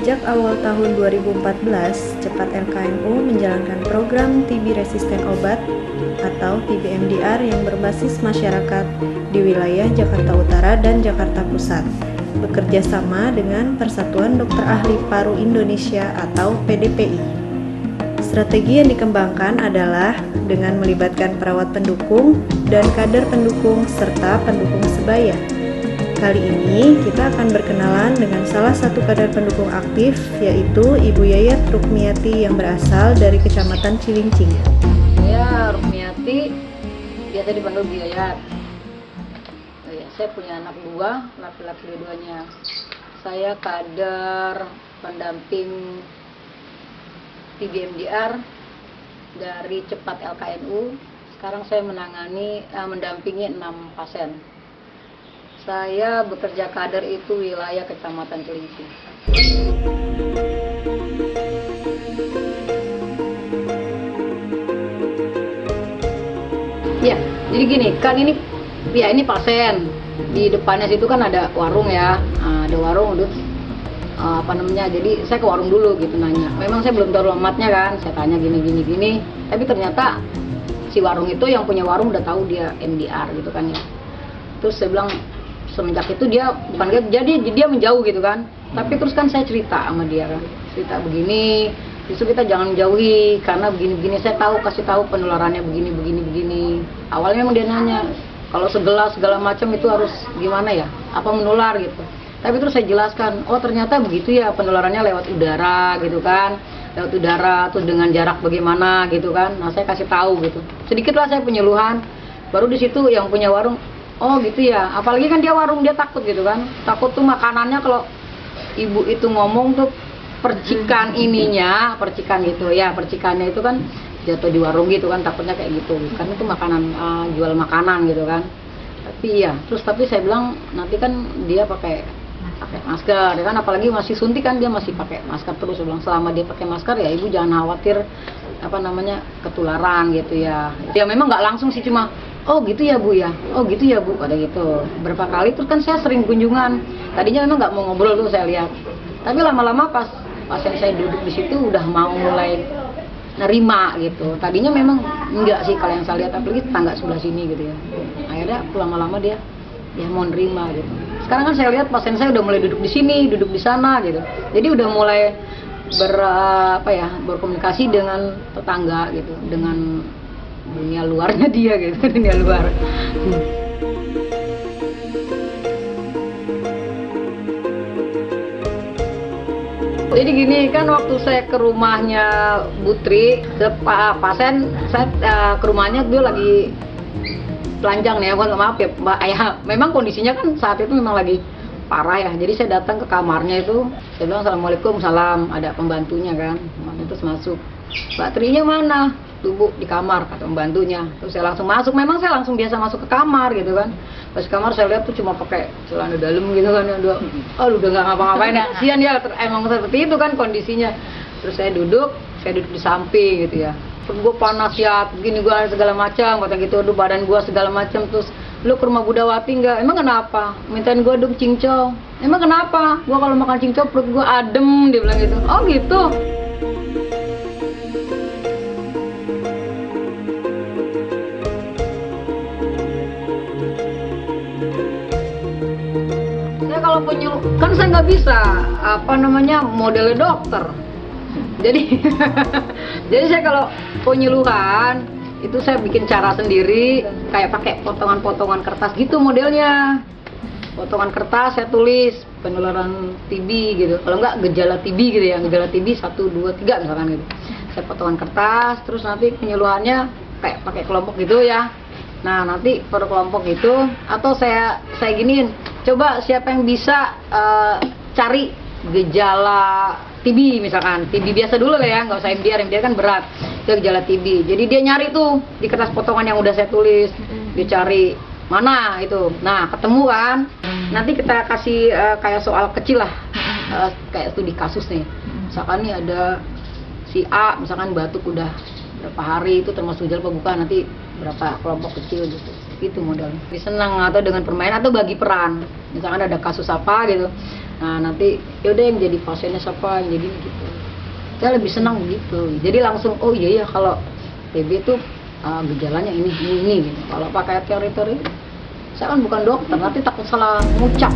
Sejak awal tahun 2014, Cepat LKNU menjalankan program TB Resisten Obat atau TB MDR yang berbasis masyarakat di wilayah Jakarta Utara dan Jakarta Pusat, bekerja sama dengan Persatuan Dokter Ahli Paru Indonesia atau PDPI. Strategi yang dikembangkan adalah dengan melibatkan perawat pendukung dan kader pendukung serta pendukung sebaya. Kali ini kita akan berkenalan dengan salah satu kader pendukung aktif, yaitu Ibu Yayat Rukmiati yang berasal dari Kecamatan Cilincing. Saya Rukmiati, biasa dipanggil Bu Yayat. Saya punya anak dua, laki-laki dua-duanya. Saya kader pendamping TB-MDR dari Cepat LKNU. Sekarang saya mendampingi 6 pasien. Saya bekerja kader itu wilayah Kecamatan Cilincing. Ya, jadi gini, kan ini pasien. Di depannya situ kan ada warung ya, ada warung udah jadi saya ke warung dulu gitu nanya. Memang saya belum tahu alamatnya kan, saya tanya gini, tapi ternyata si warung itu yang punya warung udah tahu dia MDR gitu kan ya. Terus saya bilang semenjak itu dia dia menjauh gitu kan. Tapi terus kan saya cerita sama dia kan, cerita begini, justru kita jangan menjauhi karena begini, saya kasih tahu penularannya begini. Awalnya memang dia nanya, kalau segala macam itu harus gimana ya, apa menular gitu. Tapi terus saya jelaskan, oh ternyata begitu ya, penularannya lewat udara gitu kan, lewat udara, terus dengan jarak bagaimana gitu kan. Nah saya kasih tahu gitu, sedikitlah saya penyuluhan. Baru di situ yang punya warung, oh gitu ya, apalagi kan dia warung, dia takut gitu kan, takut tuh makanannya kalau ibu itu ngomong tuh percikan gitu ya, percikannya itu kan jatuh di warung gitu kan, takutnya kayak gitu kan, itu makanan, jual makanan gitu kan. Tapi saya bilang nanti kan dia pakai masker ya kan, apalagi masih suntik kan, dia masih pakai masker terus. Saya bilang selama dia pakai masker ya ibu jangan khawatir ketularan gitu ya. Ya memang nggak langsung sih, cuma oh gitu ya bu ya, oh gitu ya bu, pada gitu berapa kali. Terus kan saya sering kunjungan, tadinya memang nggak mau ngobrol tuh saya lihat, tapi lama-lama pas pasien saya duduk di situ udah mau mulai nerima gitu. Tadinya memang enggak sih kalau yang saya lihat, apalagi tetangga sebelah sini gitu ya. Akhirnya lama-lama dia mau nerima gitu. Sekarang kan saya lihat pasien saya udah mulai duduk di sini, duduk di sana gitu. Jadi udah mulai berkomunikasi dengan tetangga gitu, dengan dunia luarnya dia gitu, dunia luar. Jadi gini kan, waktu saya ke rumahnya Butri, pasien saya ke rumahnya, dia lagi telanjang nih, maaf ya Mbak Ayah. Memang kondisinya kan saat itu memang lagi parah ya. Jadi saya datang ke kamarnya itu, saya bilang assalamualaikum, salam, ada pembantunya kan, terus masuk. Mbak Trinya mana? Tubuh di kamar, kata pembantunya. Terus saya langsung masuk, memang saya langsung biasa masuk ke kamar gitu kan. Pas kamar saya lihat tuh cuma pakai celana dalam gitu kan, udah nggak ngapa-ngapain ya, kasihan ya, emang seperti itu kan kondisinya. Terus saya duduk di samping gitu ya. Terus gue panas ya, begini gue segala macam, kata gitu, aduh badan gue segala macam. Terus lu ke rumah Budawati nggak? Emang kenapa? Mintain gue dong cincau. Emang kenapa? Gue kalau makan cincau perut gue adem, dia bilang gitu. Oh gitu. Kalau penyuluh kan saya nggak bisa modelnya dokter, jadi jadi saya kalau penyuluhan itu saya bikin cara sendiri, kayak pakai potongan-potongan kertas gitu modelnya, potongan kertas saya tulis penularan TB gitu, kalau nggak gejala TB gitu ya, gejala TB 1, 2, 3 misalkan gitu. Saya potongan kertas, terus nanti penyuluhannya kayak pakai kelompok gitu ya. Nah nanti per kelompok gitu, atau saya giniin, coba siapa yang bisa cari gejala TB misalkan, TB biasa dulu lah ya, nggak usah MDR kan berat, itu gejala TB. Jadi dia nyari tuh di kertas potongan yang udah saya tulis, dia cari mana itu, nah ketemu kan, nanti kita kasih kayak soal kecil lah, kayak studi kasus nih, misalkan nih ada si A misalkan batuk udah berapa hari, itu termasuk gejala apa bukan, nanti berapa kelompok kecil gitu. Itu modalnya. Senang atau dengan permainan atau bagi peran. Misalkan ada kasus apa gitu. Nah nanti yaudah yang jadi pasiennya siapa, yang jadi gitu. Saya lebih senang begitu. Jadi langsung oh iya ya kalau TB itu gejalanya ini gitu. Kalau pakai teori-teori, saya kan bukan dokter, nanti takut salah ngucap.